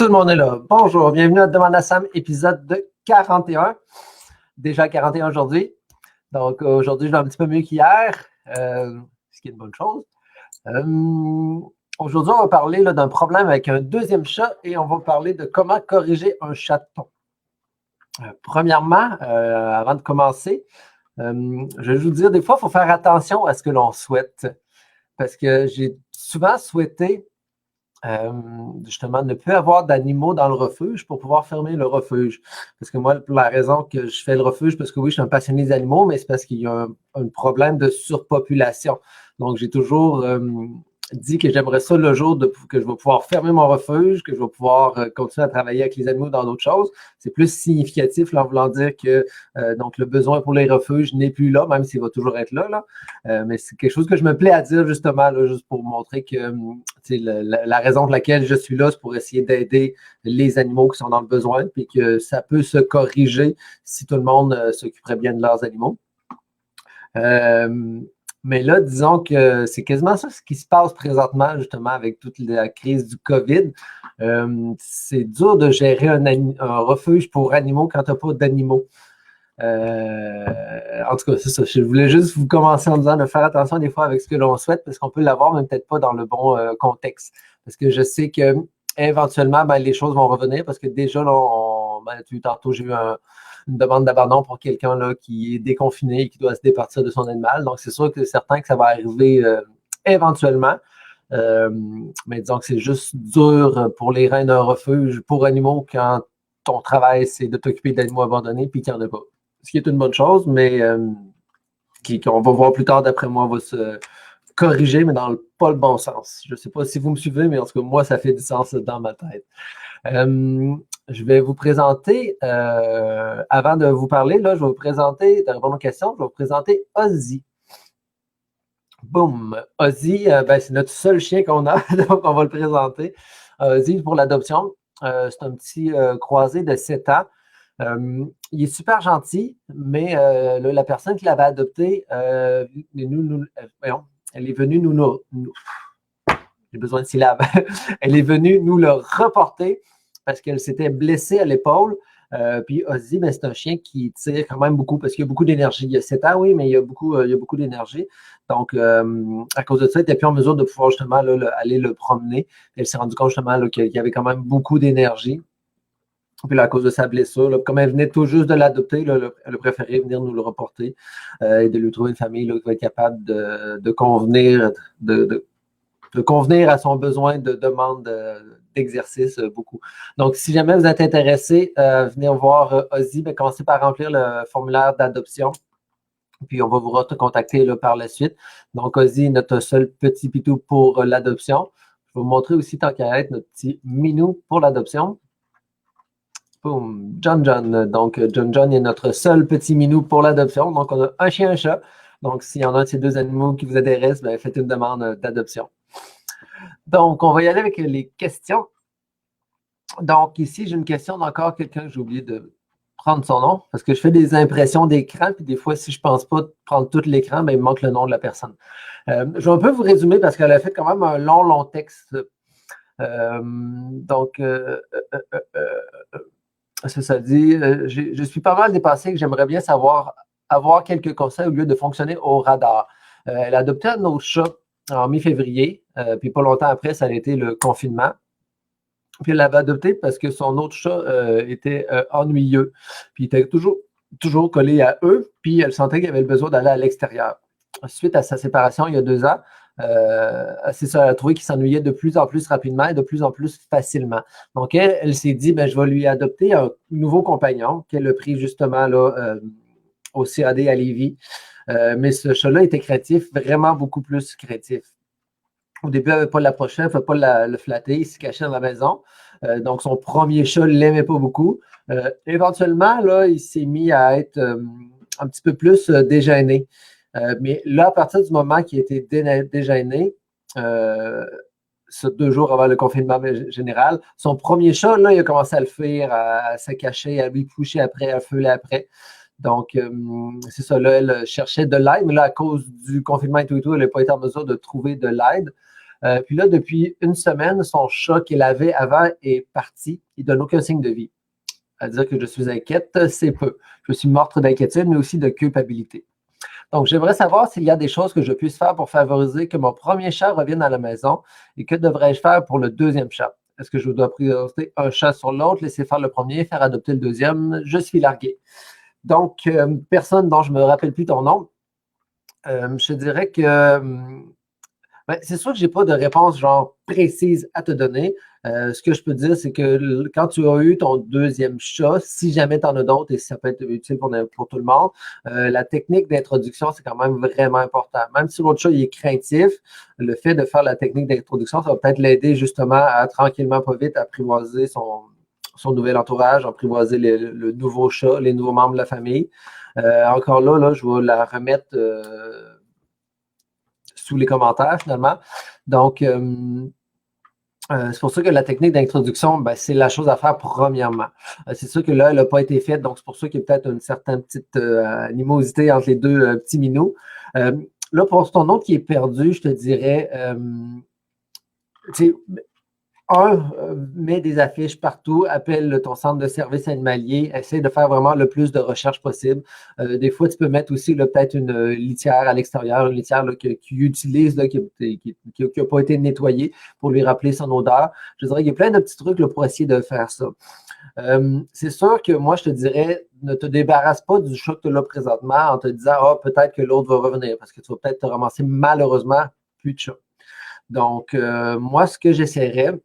Tout le monde est là. Bonjour, bienvenue à Demande à Sam, épisode de 41. Déjà 41 aujourd'hui. Donc aujourd'hui, je vais un petit peu mieux qu'hier, ce qui est une bonne chose. Aujourd'hui, on va parler d'un problème avec un deuxième chat et on va parler de comment corriger un chaton. Premièrement, avant de commencer, je vais vous dire, des fois, il faut faire attention à ce que l'on souhaite. Parce que j'ai souvent souhaité justement ne plus avoir d'animaux dans le refuge pour pouvoir fermer le refuge. Parce que moi, pour la raison que je fais le refuge, parce que oui, je suis un passionné des animaux, mais c'est parce qu'il y a un problème de surpopulation. Donc, j'ai toujours dit que j'aimerais ça le jour que je vais pouvoir fermer mon refuge, que je vais pouvoir continuer à travailler avec les animaux dans d'autres choses. C'est plus significatif là, en voulant dire que donc le besoin pour les refuges n'est plus là, même s'il va toujours être là. Mais c'est quelque chose que je me plais à dire justement, là, juste pour montrer que la raison pour laquelle je suis là, c'est pour essayer d'aider les animaux qui sont dans le besoin, puis que ça peut se corriger si tout le monde s'occuperait bien de leurs animaux. Mais là, disons que c'est quasiment ça ce qui se passe présentement, justement, avec toute la crise du COVID. C'est dur de gérer un refuge pour animaux quand tu n'as pas d'animaux. En tout cas, c'est ça. Je voulais juste vous commencer en disant de faire attention des fois avec ce que l'on souhaite, parce qu'on peut l'avoir, mais peut-être pas dans le bon contexte. Parce que je sais que éventuellement, les choses vont revenir, parce que déjà, là, tantôt, j'ai eu une demande d'abandon pour quelqu'un là qui est déconfiné et qui doit se départir de son animal. Donc, c'est sûr que c'est certain que ça va arriver éventuellement. Mais disons que c'est juste dur pour les reins d'un refuge pour animaux quand ton travail, c'est de t'occuper d'animaux abandonnés puis qu'il n'y en a pas. Ce qui est une bonne chose, mais qu'on va voir plus tard, d'après moi, va se corriger, mais dans pas le bon sens. Je ne sais pas si vous me suivez, mais en tout cas, moi, ça fait du sens dans ma tête. Je vais vous présenter, avant de vous parler, là, je vais vous présenter, de répondre aux questions, je vais vous présenter Ozzy. Boum! Ozzy, c'est notre seul chien qu'on a, donc on va le présenter. Ozzy, pour l'adoption, c'est un petit croisé de 7 ans. Il est super gentil, mais la personne qui l'avait adopté, elle est venue j'ai besoin de syllabes. Elle est venue nous le reporter parce qu'elle s'était blessée à l'épaule. Puis Ozzy, c'est un chien qui tire quand même beaucoup parce qu'il y a beaucoup d'énergie. Il y a 7 ans, oui, mais il y a beaucoup d'énergie. Donc, à cause de ça, il n'était plus en mesure de pouvoir justement aller le promener. Elle s'est rendue compte justement qu'il y avait quand même beaucoup d'énergie. Puis là, à cause de sa blessure, là, comme elle venait tout juste de l'adopter, elle a préféré venir nous le reporter et de lui trouver une famille là, qui va être capable de convenir, de convenir à son besoin de demande d'exercice beaucoup. Donc, si jamais vous êtes intéressé, venez voir Ozzy, commencez par remplir le formulaire d'adoption. Puis, on va vous recontacter par la suite. Donc, Ozzy, notre seul petit pitou pour l'adoption. Je vais vous montrer aussi, tant qu'à être, notre petit minou pour l'adoption. Boum, John. Donc, John est notre seul petit minou pour l'adoption. Donc, on a un chien, un chat. Donc, s'il y en a un de ces deux animaux qui vous intéresse, faites une demande d'adoption. Donc, on va y aller avec les questions. Donc, ici, j'ai une question d'encore quelqu'un, j'ai oublié de prendre son nom, parce que je fais des impressions d'écran, puis des fois, si je ne pense pas prendre tout l'écran, il me manque le nom de la personne. Je vais un peu vous résumer, parce qu'elle a fait quand même un long texte. C'est ça dit, je suis pas mal dépassé que j'aimerais bien avoir quelques conseils au lieu de fonctionner au radar. Elle a adopté un autre chat en mi-février, puis pas longtemps après, ça a été le confinement. Puis elle l'avait adopté parce que son autre chat était ennuyeux. Puis il était toujours collé à eux, puis elle sentait qu'il avait le besoin d'aller à l'extérieur. Suite à sa séparation il y a 2 ans, c'est ça, elle a trouvé qu'il s'ennuyait de plus en plus rapidement et de plus en plus facilement. Donc, elle s'est dit, je vais lui adopter un nouveau compagnon qu'elle a pris justement là, au CAD à Lévis. Mais ce chat-là était créatif, vraiment beaucoup plus créatif. Au début, elle n'avait pas l'approcher, elle ne pouvait pas le flatter, il se cachait dans la maison. Donc, son premier chat ne l'aimait pas beaucoup. Éventuellement, là, il s'est mis à être un petit peu plus dégêné. Mais là, à partir du moment qu'il était dégêné, 2 jours avant le confinement général, son premier chat, là, il a commencé à le fuir, à se cacher, à lui coucher après, à feuler après. Donc, c'est ça, là, elle cherchait de l'aide, mais là, à cause du confinement et tout, elle n'a pas été en mesure de trouver de l'aide. Puis là, depuis une semaine, son chat qu'il avait avant est parti. Il donne aucun signe de vie. À dire que je suis inquiète, c'est peu. Je suis morte d'inquiétude, mais aussi de culpabilité. Donc, j'aimerais savoir s'il y a des choses que je puisse faire pour favoriser que mon premier chat revienne à la maison et que devrais-je faire pour le deuxième chat? Est-ce que je dois prioriser un chat sur l'autre, laisser faire le premier, faire adopter le deuxième? Je suis largué. Donc, personne dont je ne me rappelle plus ton nom, je te dirais que ben, c'est sûr que je n'ai pas de réponse genre précise à te donner. Ce que je peux dire, c'est que quand tu as eu ton deuxième chat, si jamais tu en as d'autres et si ça peut être utile pour tout le monde, la technique d'introduction, c'est quand même vraiment important. Même si l'autre chat il est craintif, le fait de faire la technique d'introduction, ça va peut-être l'aider justement à tranquillement, pas vite, apprivoiser son nouvel entourage, apprivoiser le nouveau chat, les nouveaux membres de la famille. Encore là, je vais la remettre sous les commentaires finalement. Donc, c'est pour ça que la technique d'introduction, ben, c'est la chose à faire premièrement. C'est sûr que là, elle n'a pas été faite, donc c'est pour ça qu'il y a peut-être une certaine petite animosité entre les deux petits minous. Là, pour ton autre qui est perdu, je te dirais, mets des affiches partout, appelle ton centre de services animaliers, essaie de faire vraiment le plus de recherches possible. Des fois, tu peux mettre aussi peut-être une litière à l'extérieur, une litière qu'il utilise, là, qui n'a pas été nettoyée pour lui rappeler son odeur. Je dirais qu'il y a plein de petits trucs là, pour essayer de faire ça. C'est sûr que moi, je te dirais, ne te débarrasse pas du chat que tu as là présentement en te disant, ah, peut-être que l'autre va revenir, parce que tu vas peut-être te ramasser malheureusement plus de chat. Donc, moi, ce que j'essaierais,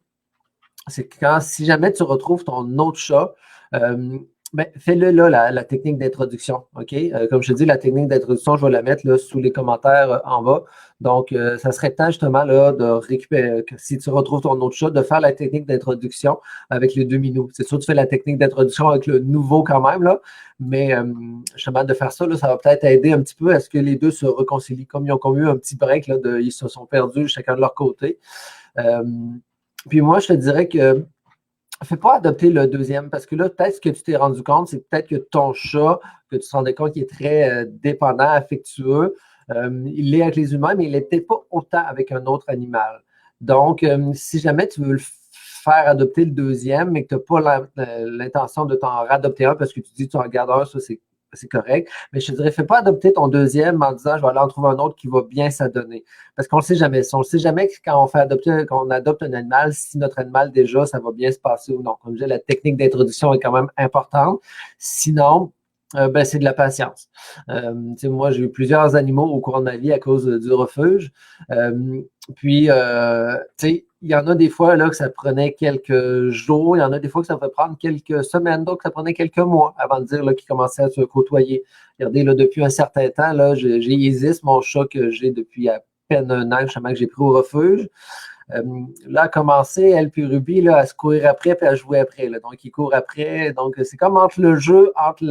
c'est que si jamais tu retrouves ton autre chat, ben, fais-le là, la technique d'introduction. OK? Comme je te dis, la technique d'introduction, je vais la mettre là, sous les commentaires en bas. Donc, ça serait temps justement là, de récupérer, si tu retrouves ton autre chat, de faire la technique d'introduction avec les 2 minous. C'est sûr, tu fais la technique d'introduction avec le nouveau quand même, là, mais justement, de faire ça, là, ça va peut-être aider un petit peu à ce que les deux se réconcilient. Comme ils ont eu un petit break, là, ils se sont perdus chacun de leur côté. Puis moi, je te dirais que fais pas adopter le deuxième parce que là, peut-être ce que tu t'es rendu compte, c'est peut-être que ton chat, que tu te rendais compte qu'il est très dépendant, affectueux, il l'est avec les humains, mais il n'était pas autant avec un autre animal. Donc, si jamais tu veux le faire adopter le deuxième, mais que tu n'as pas l'intention de t'en radopter un parce que tu dis que tu en gardes un, ça c'est correct. Mais je te dirais, fais pas adopter ton deuxième en disant je vais aller en trouver un autre qui va bien s'adonner. Parce qu'on ne le sait jamais. On ne sait jamais que quand on adopte un animal, si notre animal déjà, ça va bien se passer ou non. Comme je disais, la technique d'introduction est quand même importante. Sinon, ben, c'est de la patience. Moi, j'ai eu plusieurs animaux au cours de ma vie à cause du refuge. Puis, il y en a des fois là, que ça prenait quelques jours, il y en a des fois que ça peut prendre quelques semaines, donc ça prenait quelques mois avant de dire qu'ils commençaient à se côtoyer. Regardez, là, depuis un certain temps, là, j'ai Isis, mon chat que j'ai depuis à peine un an, justement, que j'ai pris au refuge. Là, a commencé, elle puis Ruby, là, à se courir après puis à jouer après. Là. Donc, ils courent après. Donc, c'est comme entre le jeu, entre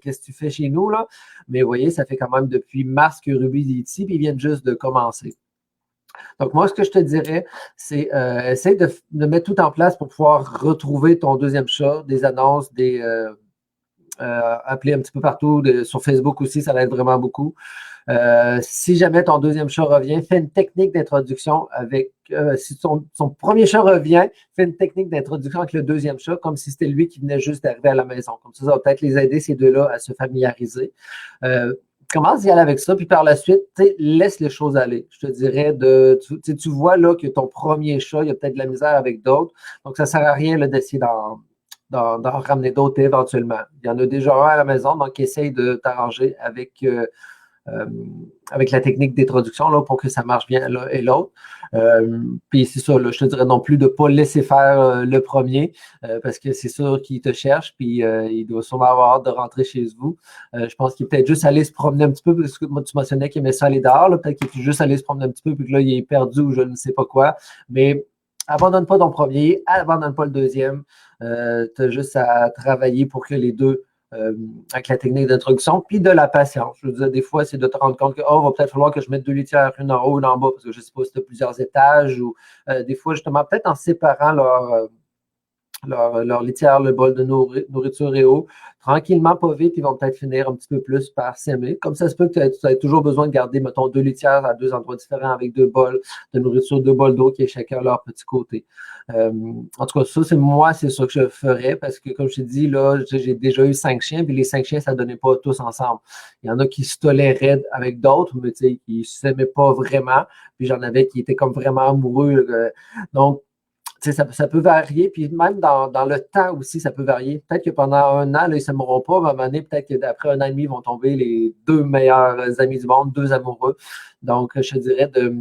qu'est-ce que tu fais chez nous, là. Mais vous voyez, ça fait quand même depuis mars que Ruby est ici, puis ils viennent juste de commencer. Donc, moi, ce que je te dirais, c'est essaye de mettre tout en place pour pouvoir retrouver ton deuxième chat, des annonces, appeler un petit peu partout, sur Facebook aussi, ça va être vraiment beaucoup. Si jamais ton deuxième chat revient, fais une technique d'introduction avec, si son premier chat revient, fais une technique d'introduction avec le deuxième chat, comme si c'était lui qui venait juste d'arriver à la maison. Comme ça va peut-être les aider, ces deux-là, à se familiariser. Commence à y aller avec ça, puis par la suite, laisse les choses aller. Je te dirais, tu vois là que ton premier chat, il y a peut-être de la misère avec d'autres, donc ça ne sert à rien d'essayer d'en ramener d'autres éventuellement. Il y en a déjà un à la maison, donc essaye de t'arranger avec la technique d'introduction là, pour que ça marche bien l'un et l'autre. Puis c'est ça, là, je te dirais non plus de ne pas laisser faire le premier parce que c'est sûr qu'il te cherche, puis il doit sûrement avoir hâte de rentrer chez vous. Je pense qu'il est peut-être juste allé se promener un petit peu, parce que moi, tu mentionnais qu'il aimait ça aller dehors, peut-être qu'il est juste allé se promener un petit peu, puis que là, il est perdu ou je ne sais pas quoi. Mais abandonne pas ton premier, abandonne pas le deuxième. Tu as juste à travailler pour que les deux avec la technique d'introduction, puis de la patience. Je veux dire, des fois, c'est de te rendre compte que, va peut-être falloir que je mette 2 litières, une en haut, une en bas, parce que je ne sais pas si tu as plusieurs étages, ou des fois, justement, peut-être en séparant leur litière, le bol de nourriture et eau. Tranquillement, pas vite, ils vont peut-être finir un petit peu plus par s'aimer. Comme ça se peut que tu aies toujours besoin de garder, mettons, 2 litières à 2 endroits différents avec 2 bols de nourriture, 2 bols d'eau qui est chacun à leur petit côté. En tout cas, ça, c'est ça que je ferais parce que, comme je t'ai dit, là, j'ai déjà eu 5 chiens, puis les 5 chiens, ça ne donnait pas tous ensemble. Il y en a qui se toléraient avec d'autres, mais tu sais, qui ne s'aimaient pas vraiment. Puis j'en avais qui étaient comme vraiment amoureux. Donc, ça peut varier, puis même dans le temps aussi, ça peut varier. Peut-être que pendant un an, là, ils ne s'aimeront pas, mais à un moment donné, peut-être qu'après un an et demi, ils vont tomber les 2 meilleurs amis du monde, 2 amoureux. Donc, je te dirais de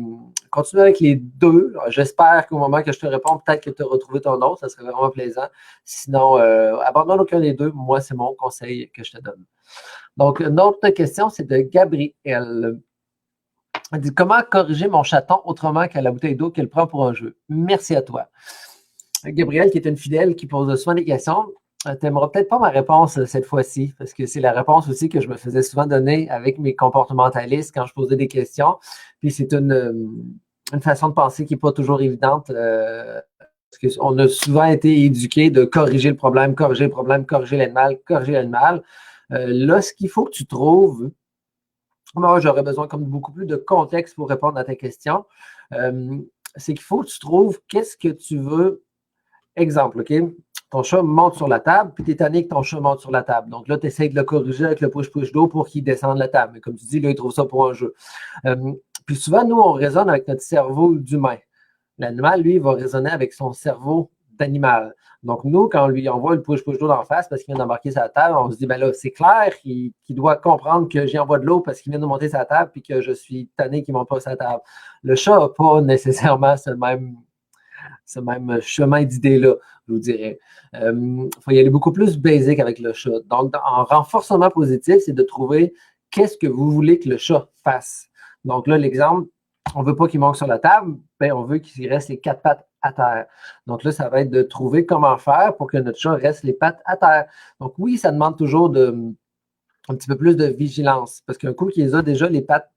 continuer avec les 2. J'espère qu'au moment que je te réponds, peut-être que tu as retrouvé ton autre, ça serait vraiment plaisant. Sinon, abandonne aucun des 2. Moi, c'est mon conseil que je te donne. Donc, une autre question, c'est de Gabrielle. Elle dit comment corriger mon chaton autrement qu'à la bouteille d'eau qu'elle prend pour un jeu? Merci à toi. Gabrielle, qui est une fidèle qui pose souvent des questions, tu n'aimeras peut-être pas ma réponse cette fois-ci, parce que c'est la réponse aussi que je me faisais souvent donner avec mes comportementalistes quand je posais des questions. Puis c'est une façon de penser qui n'est pas toujours évidente. Parce qu'on a souvent été éduqués de corriger le problème, corriger le problème, corriger l'animal, corriger l'animal. Là, ce qu'il faut que tu trouves, moi, j'aurais besoin comme beaucoup plus de contexte pour répondre à ta question. C'est qu'il faut que tu trouves qu'est-ce que tu veux. Exemple, OK? Ton chat monte sur la table, puis tu es tanné que ton chat monte sur la table. Donc là, tu essaies de le corriger avec le push-push d'eau pour qu'il descende la table. Mais comme tu dis, là, il trouve ça pour un jeu. Puis souvent, nous, on raisonne avec notre cerveau d'humain. L'animal, lui, il va raisonner avec son cerveau d'animal. Donc, nous, quand on lui envoie le push-push d'eau d'en face parce qu'il vient d'embarquer sa table, on se dit, ben là, c'est clair qu'il doit comprendre que j'y envoie de l'eau parce qu'il vient de monter sa table puis que je suis tanné qu'il ne monte pas sa table. Le chat n'a pas nécessairement ce même chemin d'idée-là, je vous dirais. Il faut y aller beaucoup plus basic avec le chat. Donc, en renforcement positif, c'est de trouver qu'est-ce que vous voulez que le chat fasse. Donc là, l'exemple, on ne veut pas qu'il monte sur la table, ben, on veut qu'il reste les 4 pattes à terre. Donc là, ça va être de trouver comment faire pour que notre chat reste les pattes à terre. Donc oui, ça demande toujours un petit peu plus de vigilance, parce qu'un coup qu'ils ont déjà les pattes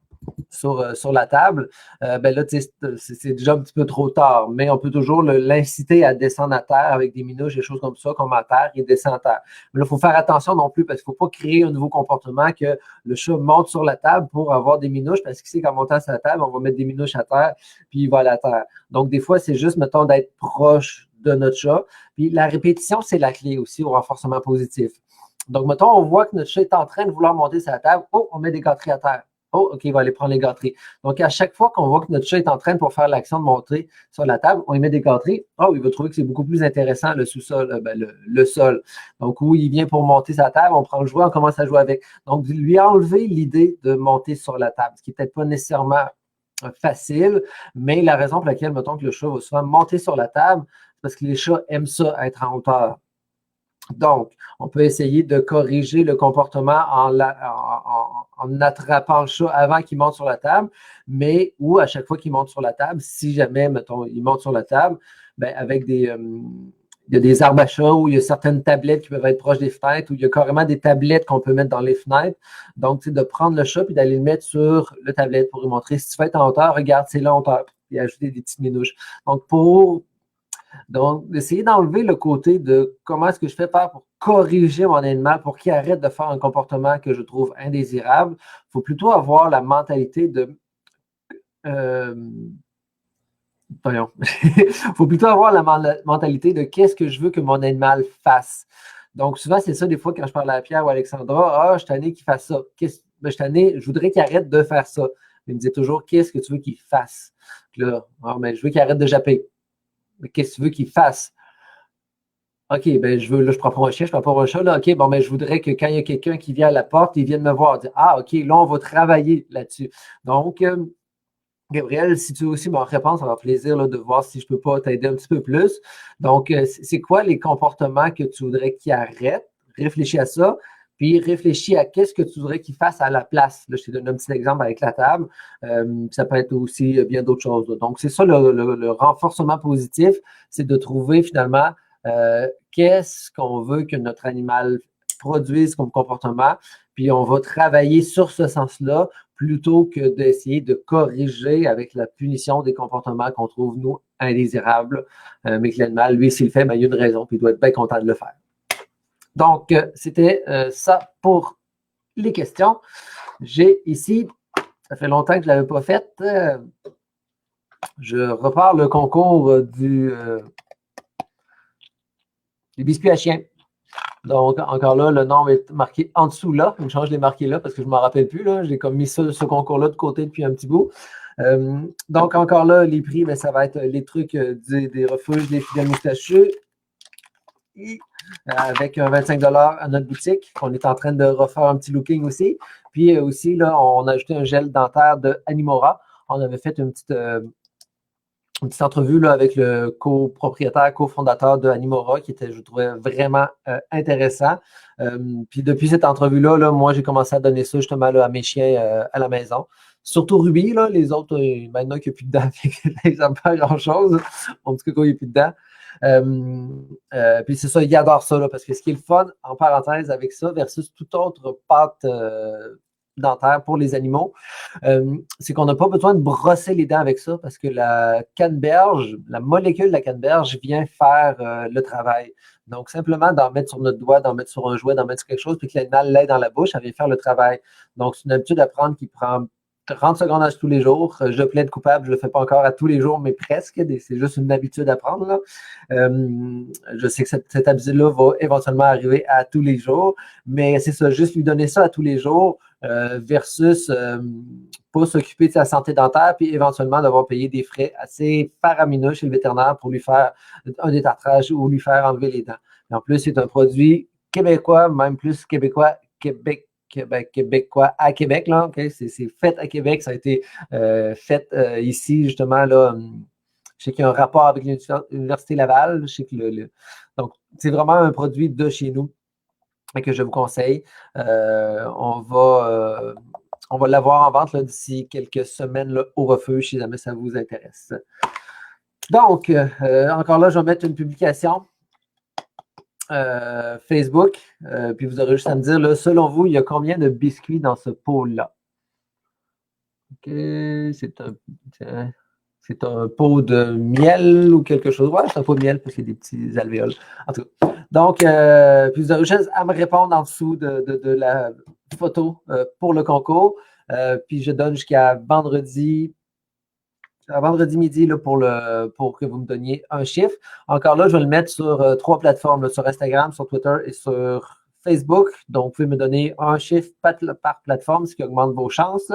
sur la table, ben là, c'est déjà un petit peu trop tard. Mais on peut toujours l'inciter à descendre à terre avec des minouches, des choses comme ça, comme à terre, il descend à terre. Mais là, il faut faire attention non plus parce qu'il ne faut pas créer un nouveau comportement que le chat monte sur la table pour avoir des minouches parce qu'il sait qu'en montant sur la table, on va mettre des minouches à terre, puis il va à la terre. Donc, des fois, c'est juste, mettons, d'être proche de notre chat. Puis la répétition, c'est la clé aussi au renforcement positif. Donc, mettons, on voit que notre chat est en train de vouloir monter sur la table. Oh, on met des gâteries à terre. Oh, OK, il va aller prendre les gâteries. Donc, à chaque fois qu'on voit que notre chat est en train pour faire l'action de monter sur la table, on y met des gâteries. Oh, il va trouver que c'est beaucoup plus intéressant le sous-sol, le sol. Donc, où il vient pour monter sa table, on prend le jouet, on commence à jouer avec. Donc, lui enlever l'idée de monter sur la table, ce qui n'est peut-être pas nécessairement facile, mais la raison pour laquelle, mettons, que le chat va souvent monter sur la table, c'est parce que les chats aiment ça, être en hauteur. Donc, on peut essayer de corriger le comportement en attrapant le chat avant qu'il monte sur la table, mais ou à chaque fois qu'il monte sur la table, si jamais, mettons, il monte sur la table, ben avec il y a des arbres à chat où il y a certaines tablettes qui peuvent être proches des fenêtres, où il y a carrément des tablettes qu'on peut mettre dans les fenêtres. Donc, c'est de prendre le chat et d'aller le mettre sur le tablette pour lui montrer si tu veux être en hauteur, regarde, c'est là en hauteur, et ajouter des petites minouches. Donc, essayer d'enlever le côté de comment est-ce que je fais pour corriger mon animal pour qu'il arrête de faire un comportement que je trouve indésirable. Il faut plutôt avoir la mentalité de... voyons. Il faut plutôt avoir la mentalité de qu'est-ce que je veux que mon animal fasse. Donc, souvent, c'est ça, des fois, quand je parle à Pierre ou à Alexandra, je suis tanné qu'il fasse ça. Je voudrais qu'il arrête de faire ça. Il me disait toujours, qu'est-ce que tu veux qu'il fasse? Puis là, mais je veux qu'il arrête de japper. Mais qu'est-ce que tu veux qu'il fasse? OK, ben je prends pour un chien, je prends pour un chat, là. OK, bon, ben je voudrais que quand il y a quelqu'un qui vient à la porte, il vienne me voir, dire ah, OK, là, on va travailler là-dessus. Donc, Gabriel, si tu veux aussi m'en répondre, ça va faire plaisir là, de voir si je peux pas t'aider un petit peu plus. Donc, c'est quoi les comportements que tu voudrais qu'il arrête? Réfléchis à ça. Puis réfléchis à qu'est-ce que tu voudrais qu'il fasse à la place. Là, je t'ai donné un petit exemple avec la table. Ça peut être aussi bien d'autres choses. Là. Donc, c'est ça le renforcement positif, c'est de trouver finalement qu'est-ce qu'on veut que notre animal produise comme comportement. Puis on va travailler sur ce sens-là plutôt que d'essayer de corriger avec la punition des comportements qu'on trouve, nous, indésirables. Mais que l'animal, lui, s'il le fait, ben, il y a une raison, puis il doit être bien content de le faire. Donc, c'était ça pour les questions. J'ai ici, ça fait longtemps que je ne l'avais pas fait, je repars le concours des biscuits à chiens. Donc, encore là, le nom est marqué en dessous là. Une chance, je l'ai marqué là parce que je ne m'en rappelle plus. J'ai comme mis ce concours-là de côté depuis un petit bout. Donc, encore là, les prix, ben, ça va être les trucs des refuges, des fidèles moustachus. Avec un 25 $ à notre boutique, qu'on est en train de refaire un petit looking aussi. Puis aussi, là, on a ajouté un gel dentaire de Animora. On avait fait une petite entrevue là, avec le copropriétaire, cofondateur de Animora, qui était, je trouvais, vraiment intéressant. Puis depuis cette entrevue-là, là, moi, j'ai commencé à donner ça justement là, à mes chiens à la maison. Surtout Ruby, là, les autres, maintenant qu'il n'y a plus de dents, ils n'aiment pas grand-chose. Mon petit coco, il n'y a plus de dents. Puis c'est ça, il adore ça, là, parce que ce qui est le fun, en parenthèse, avec ça, versus toute autre pâte dentaire pour les animaux, c'est qu'on n'a pas besoin de brosser les dents avec ça parce que la canneberge, la molécule de la canneberge vient faire le travail. Donc, simplement d'en mettre sur notre doigt, d'en mettre sur un jouet, d'en mettre sur quelque chose, puis que l'animal l'ait dans la bouche, ça vient faire le travail. Donc, c'est une habitude à prendre qui prend 30 secondes à tous les jours. Je plaide coupable, je ne le fais pas encore à tous les jours, mais presque. C'est juste une habitude à prendre. Là. Je sais que cette habitude-là va éventuellement arriver à tous les jours, mais c'est ça, juste lui donner ça à tous les jours versus pas s'occuper de sa santé dentaire, puis éventuellement devoir payer des frais assez faramineux chez le vétérinaire pour lui faire un détartrage ou lui faire enlever les dents. Et en plus, c'est un produit québécois, même plus québécois, québécois à Québec, là, okay? C'est fait à Québec, ça a été fait ici, justement, là, je sais qu'il y a un rapport avec l'Université Laval, je sais que donc, c'est vraiment un produit de chez nous que je vous conseille. On va l'avoir en vente d'ici quelques semaines là, au refuge, si jamais ça vous intéresse. Donc, encore là, je vais mettre une publication Facebook, puis vous aurez juste à me dire, là, selon vous, il y a combien de biscuits dans ce pot-là? OK, c'est un pot de miel ou quelque chose. Ouais, c'est un pot de miel parce qu'il y a des petits alvéoles. En tout cas. Donc, puis vous aurez juste à me répondre en dessous de la photo pour le concours. Puis je donne jusqu'à vendredi midi là, pour que vous me donniez un chiffre. Encore là, je vais le mettre sur 3 plateformes, là, sur Instagram, sur Twitter et sur Facebook. Donc, vous pouvez me donner un chiffre par plateforme, ce qui augmente vos chances.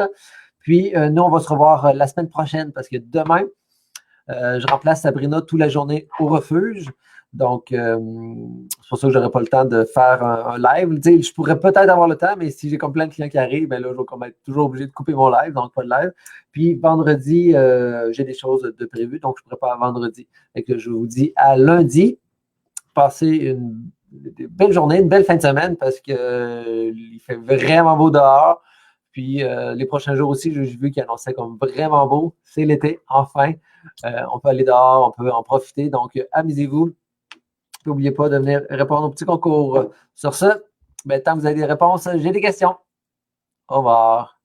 Puis, nous, on va se revoir la semaine prochaine parce que demain, je remplace Sabrina toute la journée au refuge. Donc, c'est pour ça que je n'aurai pas le temps de faire un live. Tu sais, je pourrais peut-être avoir le temps, mais si j'ai comme plein de clients qui arrivent, ben là, je vais comme être toujours obligé de couper mon live, donc pas de live. Puis, vendredi, j'ai des choses de prévues, donc je ne pourrai pas vendredi. Et que je vous dis à lundi. Passez une belle journée, une belle fin de semaine parce qu'il fait vraiment beau dehors. Puis les prochains jours aussi, j'ai vu qu'il annonçait comme vraiment beau. C'est l'été, enfin. On peut aller dehors, on peut en profiter. Donc, amusez-vous. N'oubliez pas de venir répondre au petit concours. Sur ce, ben, tant que vous avez des réponses, j'ai des questions. Au revoir.